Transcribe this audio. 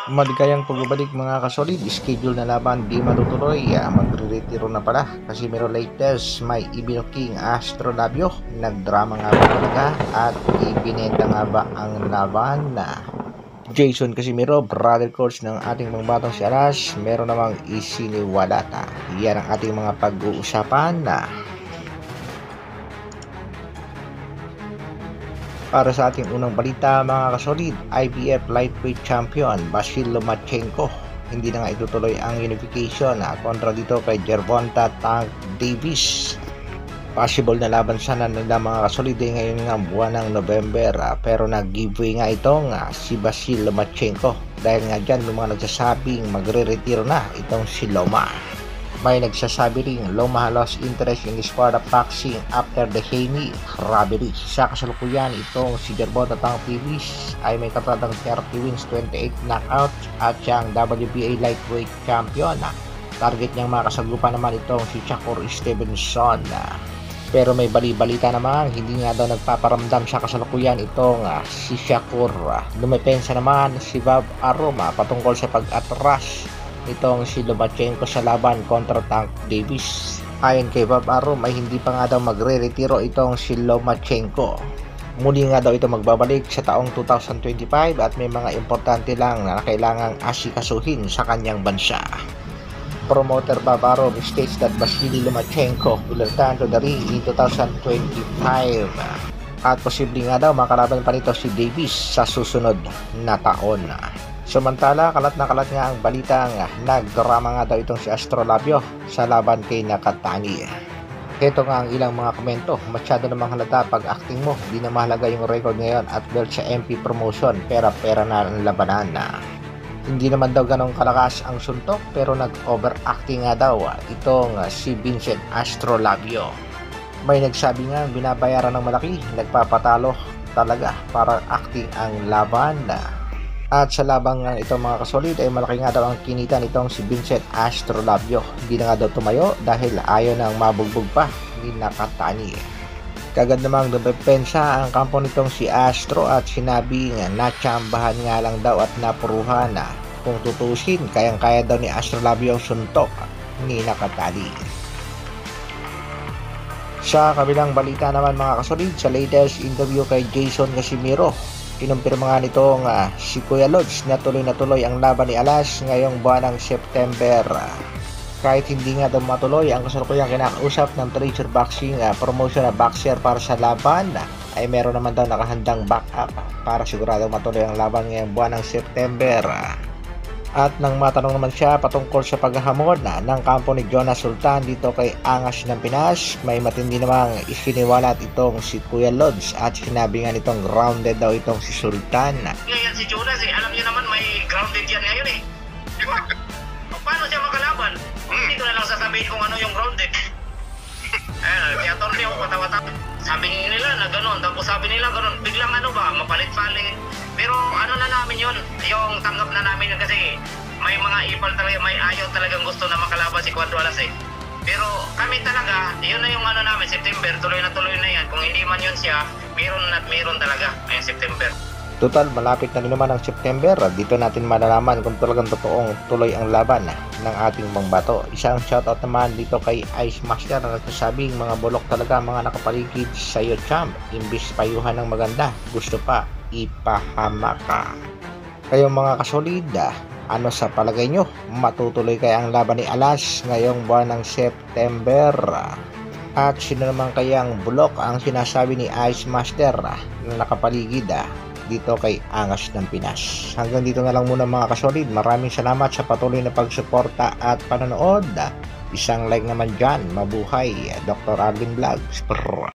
Maligayang pagbabalik mga kasolid, schedule na laban di matutuloy, magre-retiro na pala kasi meron latest may ibinuking Astrolabio, nagdrama nga ba talaga at ibinenta nga ba ang laban na Jason Casimiro, brother coach ng ating mga batang si Alas, meron namang isiniwalata. Yan ang ating mga pag-uusapan na para sa ating unang balita mga kasolid. IBF Lightweight Champion Vasyl Lomachenko, hindi na nga itutuloy ang unification kontra dito kay Gervonta Tank Davis. Possible na laban sana nila mga kasolid ngayon nga buwan ng November, pero nag-giveaway nga itong si Vasyl Lomachenko dahil nga dyan may mga nagsasabing magre-retiro na itong si Loma. May nagsasabi ring Loma lost interest in the sport of boxing after the Haney robbery. Sa kasalukuyan, itong si Gervonta Tank Davis ay may katatang 30 wins, 28 knockouts at siyang WBA lightweight champion. Target niyang makasagupa naman itong si Shakur Stevenson. Pero may bali-balita naman, hindi nga daw nagpaparamdam sa kasalukuyan itong si Shakur. Dumepensa naman si Bob Arum patungkol sa pag-atras itong si Lomachenko sa laban kontra Tank Davis. Ayon kay Bob Arum ay hindi pa nga daw magre-retiro itong si Lomachenko. Muli nga daw ito magbabalik sa taong 2025 at may mga importante lang na kailangang asikasuhin sa kanyang bansa. Promoter Bob Arum states that Vasily Lomachenko will return to the ring in 2025 at posibleng nga daw makalaban pa nito si Davis sa susunod na taon. Samantala, kalat na kalat nga ang balita nga nagdrama nga daw itong si Astrolabio sa laban kay Nakatani. Ito nga ang ilang mga komento. Masyado namang halata pag-acting mo, di na mahalaga yung record ngayon at belt sa MP promotion, pera na ang labanan na. Hindi naman daw ganong kalakas ang suntok pero nag-overacting nga daw itong si Vincent Astrolabio. May nagsabi nga binabayaran ng malaki, nagpapatalo talaga para acting ang laban na. At sa labang itong mga kasolid ay malaki nga daw ang kinita nitong si Vincent Astrolabio. Hindi na nga daw tumayo dahil ayaw nang mabugbog pa ni Nakatani. Kagad namang nadepensa ang kampo nitong si Astro at sinabi nga natsambahan nga lang daw at napuruhan na kung tutusin kayang-kaya daw ni Astrolabio ang suntok ni Nakatani. Sa kabilang balita naman mga kasolid, sa latest interview kay Jason Casimiro, kinumpirma nga nitong si Kuya Lods na tuloy ang laban ni Alas ngayong buwan ng September. Kahit hindi nga daw matuloy ang kasalukuyang kinakausap ng Treasure Boxing promotion na boxer para sa laban, ay meron naman daw nakahandang backup para sigurado matuloy ang laban ngayong buwan ng September. At nang matanong naman siya patungkol sa paghahamon ng kampo ni Jonas Sultan dito kay Angas ng Pinas, may matindi namang isiniwalat itong si Kuya Lods at sinabi nga nitong grounded daw itong si Sultan. Ngayon si Jonas alam niyo naman may grounded yan ngayon Paano siya makalaban? Hindi ko na lang sasabihin kung ano yung grounded. Kaya torne ako patawa-tawa. Sabi nila na gano'n, tapos sabi nila gano'n, biglang mapalit-palit. Pero ano na namin yun, yung tanggap na namin yun kasi may mga ipal talaga, may ayaw talagang gusto na makalaban si Cuadro Alas Pero kami talaga, yun na yung ano namin, September, tuloy na yan. Kung hindi man yun siya, meron talaga ngayong September. Total, malapit na rin naman ang September. Dito natin malalaman kung talagang totoong tuloy ang laban ng ating mga bato. Isang shoutout naman dito kay Ice Master na nagsasabing mga bulok talaga mga nakapaligid sa iyo champ. Imbis payuhan ng maganda, gusto pa ipahama Kayong mga kasolid, ano sa palagay nyo? Matutuloy kaya ang laban ni Alas ngayong buwan ng September? At sino naman kayang bulok ang sinasabi ni Ice Master na nakapaligid dito kay Angas ng Pinas? Hanggang dito na lang muna mga kasolid. Maraming salamat sa patuloy na pagsuporta at panonood. Isang like naman dyan. Mabuhay Dr. Arvin Vlogs.